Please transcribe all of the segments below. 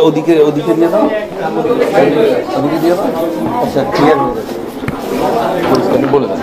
মাইকটা ওদিকে ওদিকে দিয়ে দাও, ওদিকে দিয়ে দাও। আচ্ছা ক্লিয়ার হয়ে যাচ্ছে, পরিষ্কার বলে দেন,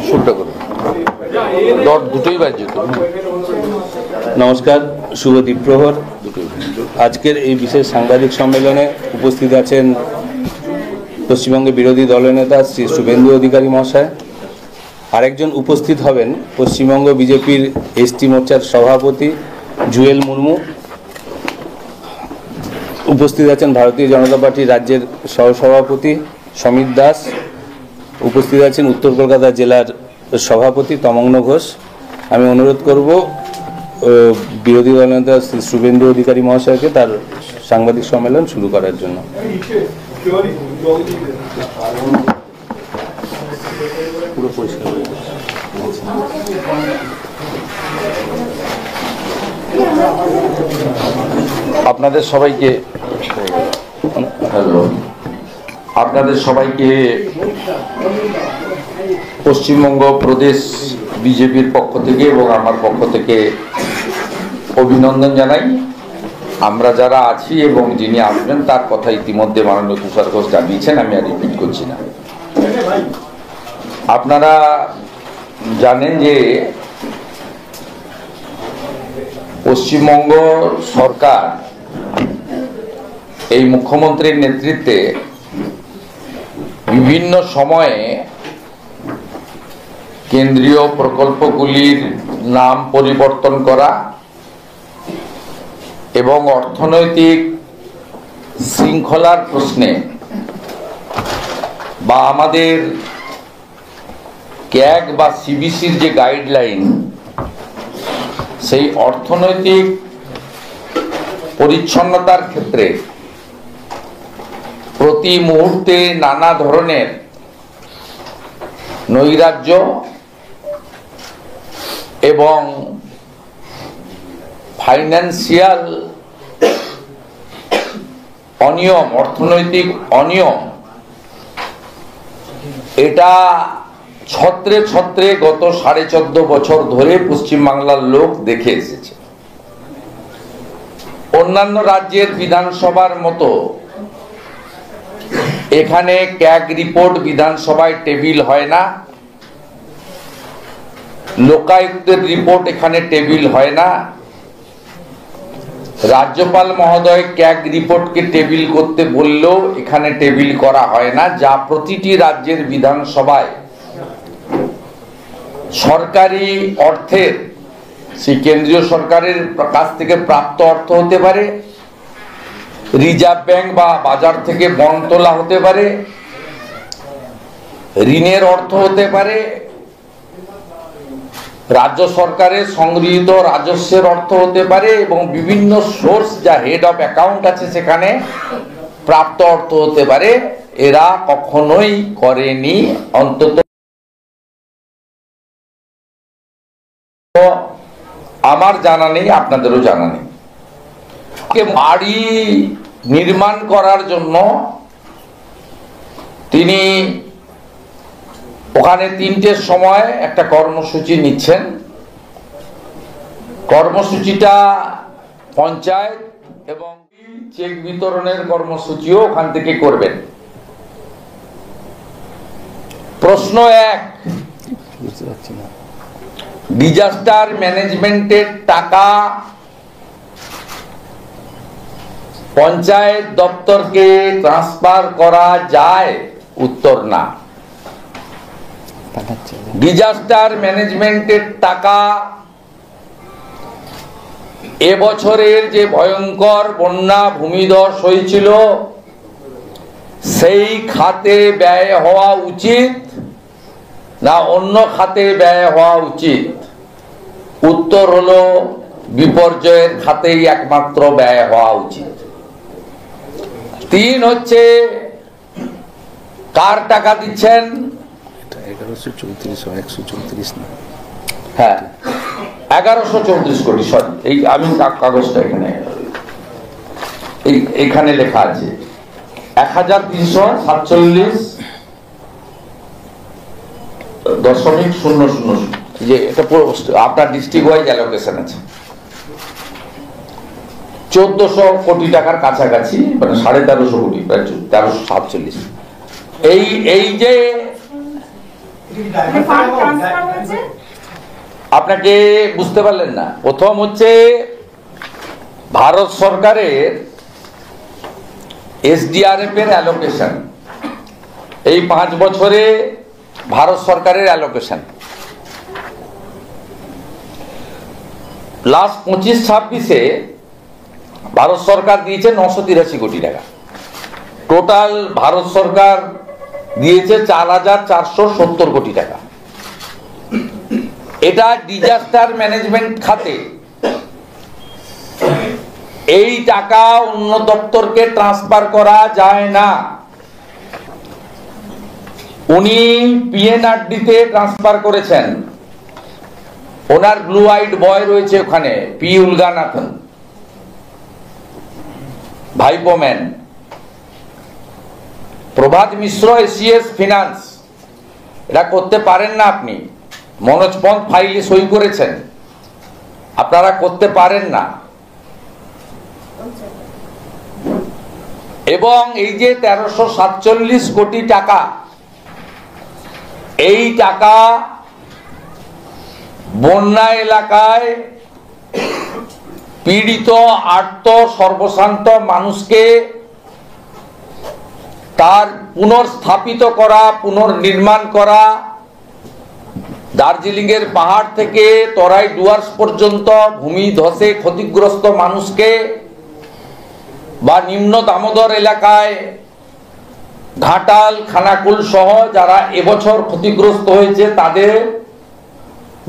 শুরুটা করে দর দুটোই বাজছে তো। নমস্কার, শুভ দ্বীপ্রহর। আজকের এই বিশেষ সাংবাদিক সম্মেলনে উপস্থিত আছেন পশ্চিমবঙ্গের বিরোধী দলনেতা শ্রী শুভেন্দু অধিকারী মহাশয়। আরেকজন উপস্থিত হবেন পশ্চিমবঙ্গ বিজেপির এসটি মোর্চার সভাপতি জুয়েল মুর্মু। উপস্থিত আছেন ভারতীয় জনতা পার্টির রাজ্যের সহসভাপতি সমীর দাস। উপস্থিত আছেন উত্তর কলকাতা জেলার সভাপতি তমগ্ন ঘোষ। আমি অনুরোধ করব বিরোধী দলনেতা শ্রী শুভেন্দু অধিকারী মহাশয়কে তার সাংবাদিক সম্মেলন শুরু করার জন্য। পুরো পরিষ্কার হয়ে গেছে। আপনাদের সবাইকে পশ্চিমবঙ্গ প্রদেশ বিজেপির পক্ষ থেকে এবং আমার পক্ষ থেকে অভিনন্দন জানাই। আমরা যারা আছি এবং যিনি আসবেন তার কথা ইতিমধ্যে মাননীয় তুষার ঘোষ জানিয়েছেন, আমি আর রিপিট করছি না। আপনারা জানেন যে পশ্চিমবঙ্গ সরকার এই মুখ্যমন্ত্রীর নেতৃত্বে বিভিন্ন সময়ে কেন্দ্রীয় প্রকল্পগুলির নাম পরিবর্তন করা এবং অর্থনৈতিক শৃঙ্খলার প্রশ্নে বা আমাদের ক্যাগ বা সিবিসির যে গাইডলাইন, সেই অর্থনৈতিক পরিচ্ছন্নতার ক্ষেত্রে প্রতি মুহূর্তে নানা ধরনের নৈরাজ্য এবং ফাইন্যান্সিয়াল অনিয়ম, অর্থনৈতিক অনিয়ম, এটা ছত্রে ছত্রে গত 14.5 বছর ধরে পশ্চিমবাংলার লোক দেখে এসেছে। অন্যান্য রাজ্যের বিধানসভার মতো এখানে ক্যাগ রিপোর্ট বিধানসভায় টেবিল হয় না, লোকায়ুক্তের রিপোর্ট এখানে টেবিল হয় না, রাজ্যপাল মহোদয় ক্যাগ রিপোর্টকে টেবিল করতে বললেও এখানে টেবিল করা হয় না। যা প্রতিটি রাজ্যের বিধানসভায় সরকারি অর্থের, সেই কেন্দ্রীয় সরকারের কাছ থেকে প্রাপ্ত অর্থ হতে পারে, রিজার্ভ ব্যাংক বা বাজার থেকে বন্ড তোলা হতে পারে, ঋণের অর্থ হতে পারে, রাজ্য সরকারের সংগৃহীত রাজস্বের অর্থ হতে পারে এবং বিভিন্ন সোর্স যা হেড অফ অ্যাকাউন্ট আছে সেখানে প্রাপ্ত অর্থ হতে পারে। এরা কখনোই করেনি, অন্তত আমার জানা নেই, আপনাদেরও জানা নেই। বাড়ি নির্মাণ করার জন্য তিনি ওখানে 3টের সময় একটা কর্মসূচি নিচ্ছেন। কর্মসূচিটা পঞ্চায়েত এবং চেক বিতরণের কর্মসূচিও ওখান থেকে করবেন। প্রশ্ন 1, ডিজাস্টার ম্যানেজমেন্টের টাকা পঞ্চায়েত দপ্তরকে ট্রান্সফার করা যায়? উত্তর না। ডিজাস্টার ম্যানেজমেন্টের টাকা এবছরের যে ভয়ঙ্কর বন্যা ভূমিধস হয়েছিল সেই খাতে ব্যয় হওয়া উচিত না অন্য খাতে ব্যয় হওয়া উচিত? উত্তর হলো বিপর্যয়ের খাতেই একমাত্র ব্যয় হওয়া উচিত। 3 হচ্ছে কার টাকা দিচ্ছেন? 1134 না, হ্যাঁ 1134 কোটি, সরি এই আমি কাগজটা এখানে লেখা আছে 1347.000, যে এটা আপনার ডিস্ট্রিক্ট ওয়াইজ অ্যালোকেশন আছে। 1400 কোটি টাকার কাছাকাছি, মানে 1350 কোটি, প্রায় 1347। এই যে আপনাকে বুঝতে পারলেন না, প্রথম হচ্ছে ভারত সরকারের SDRF এর অ্যালোকেশন, এই 5 বছরে ভারত সরকারের অ্যালোকেশন লাস্ট 25-26-এ ভারত সরকার দিয়েছে 983 কোটি টাকা। টোটাল ভারত সরকার দিয়েছে 4470 কোটি টাকা। এটা ডিজাস্টার ম্যানেজমেন্ট খাতে। এই টাকা অন্য দপ্তরকে ট্রান্সফার করা যায় না, উনি PNRD-তে ট্রান্সফার করেছেন। ওনার ব্লু আইড বয় রয়েছে ওখানে, পি উলগানাথন, ভাইপোম্যান। প্রভাত মিশ্র SCS ফিনান্স, এটা করতে পারেন না আপনি। মনোজ পন্থ ফাইলে সই করেছেন, আপনারা করতে পারেন না। এবং এই যে 1347 কোটি টাকা, এই টাকা বন্যা এলাকায় পীড়িত আর্ত সর্বশান্ত মানুষকে তার পুনর্স্থাপিত করা, পুনর্নির্মাণ করা, দার্জিলিং এর পাহাড় থেকে তরাই ডুয়ার্স পর্যন্ত ভূমি ধসে ক্ষতিগ্রস্ত মানুষকে, বা নিম্ন দামোদর এলাকায় ঘাটাল খানাকুল সহ যারা এবছর ক্ষতিগ্রস্ত হয়েছে তাদের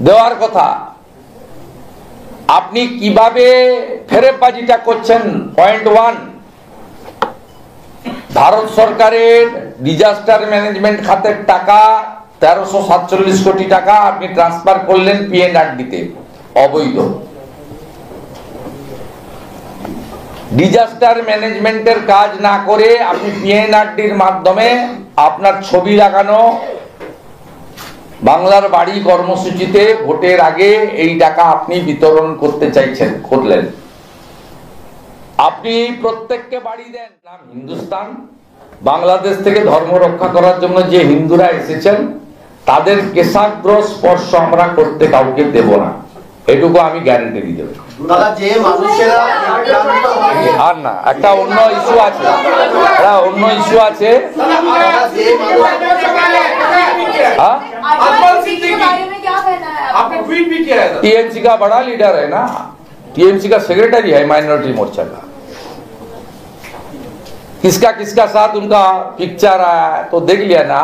দেওয়ার কথা। আপনি কিভাবে ফেরেববাজিটা করছেন? পয়েন্ট 1, ভারত সরকারের ডিজাস্টার ম্যানেজমেন্ট খাতের টাকা 1347 কোটি টাকা আপনি ট্রান্সফার করলেন PNRD-তে, অবৈধ। ডিজাস্টার ম্যানেজমেন্টের কাজ না করে আপনি PNRD-র মাধ্যমে আপনার ছবি লাগানো বাংলার বাড়ি কর্মসূচিতে ভোটের আগে এই টাকা আপনি বিতরণ করতে চাইছেন, করলেন। আপনি প্রত্যেককে বাড়ি দেন। নাম হিন্দুস্তান, বাংলাদেশ থেকে ধর্ম রক্ষা করার জন্য যে হিন্দুরা এসেছেন তাদের কেশাগ্র স্পর্শ আমরা করতে কাউকে দেব না, এটুকু আমি গ্যারান্টি দিয়ে দেব। আর না, একটা অন্য ইস্যু আছে, অন্য ইস্যু আছে। TMC का बड़ा लीडर है ना, TMC का सेक्रेटरी है माइनॉरिटी मोर्चा का। किसका किसका साथ उनका पिक्चर आया है तो देख लिया ना।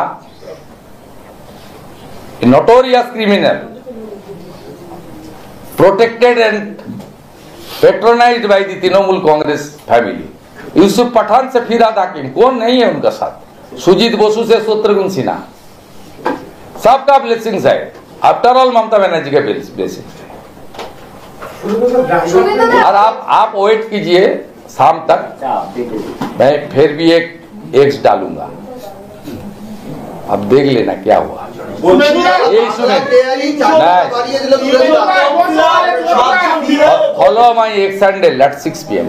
Notorious criminal, protected and patronised by the Trinamool Congress family. Yusuf Pathan से फिराद हाकिम, कौन नहीं है उनका साथ? सुजीत बसु से शत्रुघ्न सिन्हा, सबका ब्लेसिंग्स है। आफ्टर ऑल ममता बनर्जी के ब्लेसिंग्स है। और आप वेट कीजिए, शाम तक मैं फिर भी एक एक्स डालूंगा, अब देख लेना क्या हुआ। Follow my x handle at 6 PM।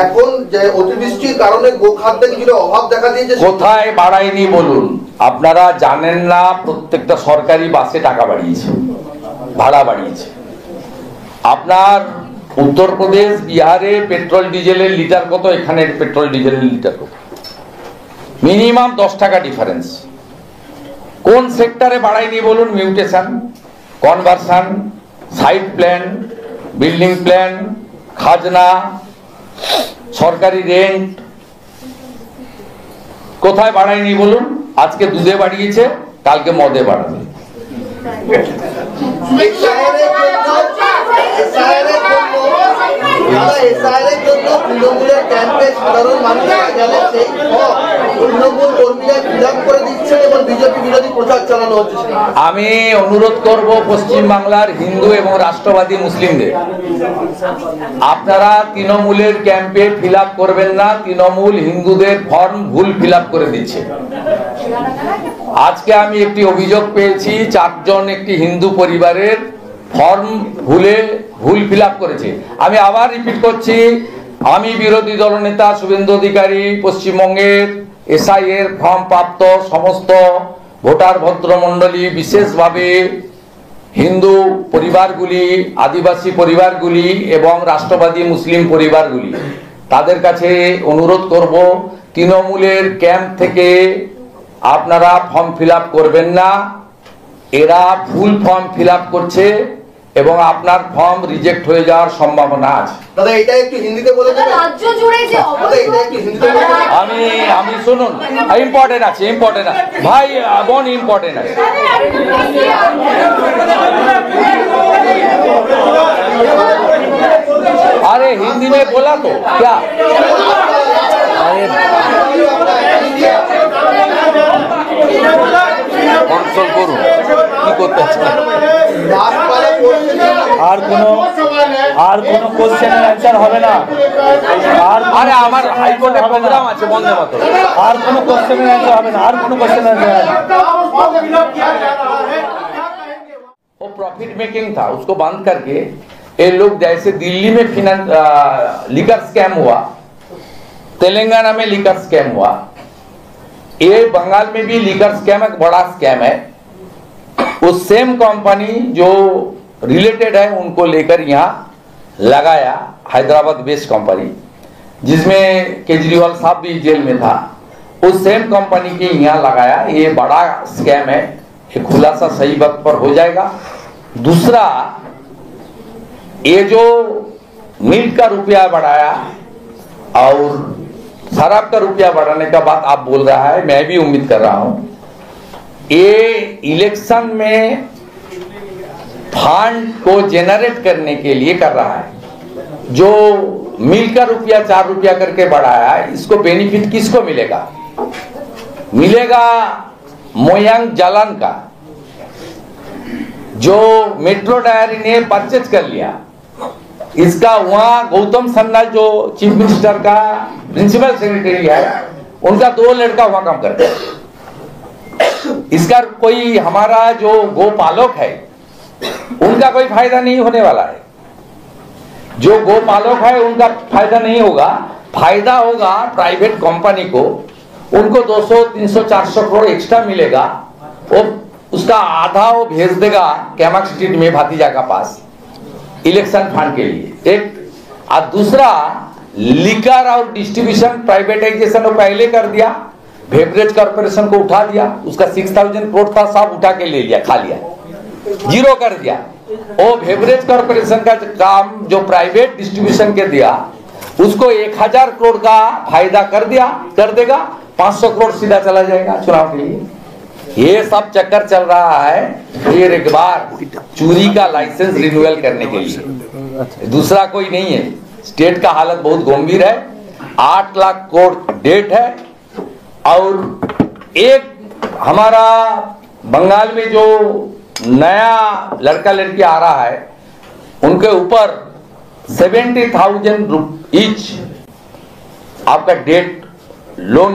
এখন যে অতিবৃষ্টির কারণে গোখাদ্যে কিছুটা অভাব দেখা দিয়েছে। কোথায় বাড়ায়নি বলুন? আপনারা জানেন না, প্রত্যেকটা সরকারি বাসে টাকা বাড়িয়েছে, ভাড়া বাড়িয়েছে। আপনার উত্তরপ্রদেশ, বিহারে পেট্রোল ডিজেলের লিটার কত, এখানে পেট্রোল ডিজেলের লিটার কত? মিনিমাম 10 টাকা ডিফারেন্স। কোন সেক্টরে বাড়ায়নি বলুন? Mutation, conversion, site plan, building plan, খাজনা, সরকারি রেন্ট, কোথায় বাড়ায়নি বলুন? আজকে দুধে বাড়িয়েছে, কালকে মদে বাড়াবে। দাদা এসআইআর জন্য তৃণমূলের ক্যাম্পে সাধারণ মানুষরা গেলে সেই তৃণমূল কর্মীরা ফিল করে দিচ্ছে এবং বিজেপি বিরোধী প্রচার চালানো হচ্ছে। আমি অনুরোধ করব পশ্চিম বাংলার হিন্দু এবং রাষ্ট্রবাদী মুসলিমদের, আপনারা তৃণমূলের ক্যাম্পে ফিল করবেন না। তৃণমূল হিন্দুদের ফর্ম ভুল ফিল করে দিচ্ছে। আজকে আমি একটি অভিযোগ পেয়েছি, 4 জন একটি হিন্দু পরিবারের ফর্ম ভুল ফিল করেছে। আমি আবার রিপিট করছি, আমি বিরোধী দলনেতা শুভেন্দু অধিকারী পশ্চিমবঙ্গের এসআইএর ফর্ম প্রাপ্ত সমস্ত ভোটার ভদ্রমণ্ডলী, বিশেষভাবে হিন্দু পরিবারগুলি, আদিবাসী পরিবারগুলি এবং রাষ্ট্রবাদী মুসলিম পরিবারগুলি, তাদের কাছে অনুরোধ করব, তৃণমূলের ক্যাম্প থেকে আপনারা ফর্ম ফিল করবেন না। এরা ভুল ফর্ম ফিল করছে এবং আপনার ফর্ম রিজেক্ট হয়ে যাওয়ার সম্ভাবনা আছে। দাদা এটা একটু হিন্দিতে বলে দেবেন। রাজ্য জুড়ে যে আমি শুনুন, ইম্পর্টেন্ট আছে ভাই, বোন ইম্পর্টেন্ট আছে। अरे हिंदी में बोला तो क्या? কন্ট্রোল করুন, কি করতে আর কোনো কোশ্চেনের অ্যান্সার হবে না। আরে আমার হাইকোর্টে প্রোগ্রাম আছে বন্ধে মতো, আর কোনো কোশ্চেনের অ্যান্সার হবে না। वो प्रॉफिट मेकिंग था, उसको बंद करके ये लोग, जैसे दिल्ली में लिकर स्कैम हुआ, तेलंगाना में लिकर स्कैम हुआ, ये बंगाल में भी लिकर स्कैम एक बड़ा स्कैम है। उस सेम कंपनी जो रिलेटेड है उनको लेकर यहाँ लगाया, हैदराबाद बेस्ड कंपनी, जिसमें केजरीवाल साहब भी जेल में था। उस सेम कंपनी के यहाँ लगाया, ये बड़ा स्कैम है। ये खुलासा सही वक्त पर हो जाएगा। दूसरा, ये जो मिल्क का रुपया बढ़ाया और शराब का रुपया बढ़ाने का बात आप बोल रहा है, मैं भी उम्मीद कर रहा हूं, ये इलेक्शन में फंड को जेनरेट करने के लिए कर रहा है। जो मिल्क का रुपया 4 रुपया करके बढ़ाया है, इसको बेनिफिट किसको मिलेगा? मिलेगा मोयांग जालान का, जो मेट्रो डायरी ने परचेज कर लिया। इसका वहां गौतम सन्ना जो चीफ मिनिस्टर का प्रिंसिपल सेक्रेटरी है, उनका 2 लड़का वहां काम करते हैं। इसका कोई हमारा जो गोपालक है उनका कोई फायदा नहीं होने वाला है। जो गोपालक है उनका फायदा नहीं होगा, फायदा होगा प्राइवेट कंपनी को। उनको 200, 300, 400 करोड़ एक्स्ट्रा मिलेगा। वो उसका आधा वो भेज देगा कैमक स्ट्रीट में भातीजा का पास इलेक्शन फंड के लिए, एक। और दूसरा, लिकर और डिस्ट्रीब्यूशन प्राइवेटाइजेशन वो पहले कर दिया, बेवरेज कॉर्पोरेशन को उठा दिया। उसका 6000 करोड़ था, सब उठा के ले लिया, खा लिया, जीरो कर दिया। वो बेवरेज कॉर्पोरेशन का काम जो प्राइवेट डिस्ट्रीब्यूशन के दिया, उसको 1000 करोड़ का फायदा कर देगा, 500 करोड़ सीधा चला जाएगा चुनाव के लिए। ये सब चक्कर चल रहा है फिर एक बार चोरी का लाइसेंस रिन्यूअल करने के लिए, दूसरा कोई नहीं है। स्टेट का हालत बहुत गंभीर है। 8 लाख करोड़ डेट है। और एक हमारा बंगाल में जो नया लड़का लड़की आ रहा है, उनके ऊपर 70,000 ईच आपका डेट लोन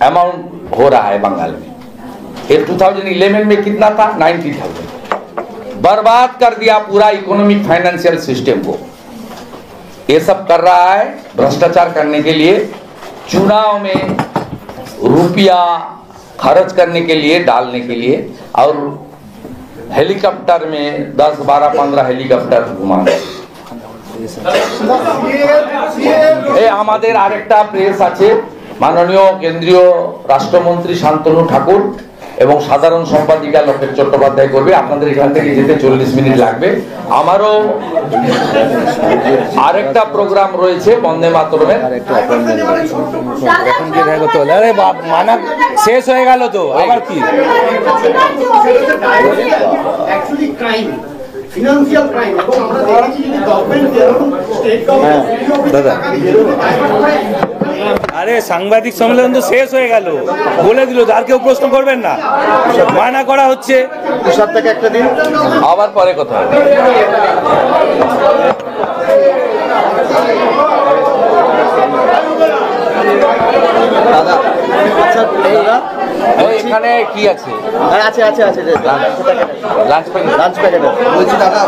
अमाउंट हो रहा है बंगाल में। ये 2011 में कितना था? 90,000। बर्बाद कर दिया पूरा इकोनॉमिक फाइनेंशियल सिस्टम को। ये सब कर रहा है भ्रष्टाचार करने के लिए, चुनाव में रुपया खर्च करने के लिए, डालने के लिए। और हेलीकॉप्टर में 10, 12, 15 हेलीकॉप्टर घुमाने। আমাদের আরেকটা প্রেস আছে, মাননীয় কেন্দ্রীয় রাষ্ট্রমন্ত্রী শান্তনু ঠাকুর এবং সাধারণ সম্পাদিকা লোকেশ চট্টোপাধ্যায় করবে। আপনাদের এখান থেকে যেতে 40 মিনিট লাগবে। আমারও আরেকটা প্রোগ্রাম রয়েছে বন্দে মাতরমের। আরে মানা শেষ হয়ে গেল তো, আবার কি? ফিনান্সিয়াল ক্রাইম এবং আমরা দেখেছি যদি গভর্নমেন্ট স্টেট গভর্নমেন্ট দাদা আরে সাংবাদিক সম্মেলন তো শেষ হয়ে গেল, বলে দিল আর কেউ প্রশ্ন করবেন না, মানা করা হচ্ছে। সপ্তাহে একটা দিন আবার পরে কথা হবে। দাদা আচ্ছা দাদা ওই এখানে কি আছে? আছে আছে আছে লাঞ্চ প্যাকেট লাঞ্চ প্যাকেট বলছি দাদা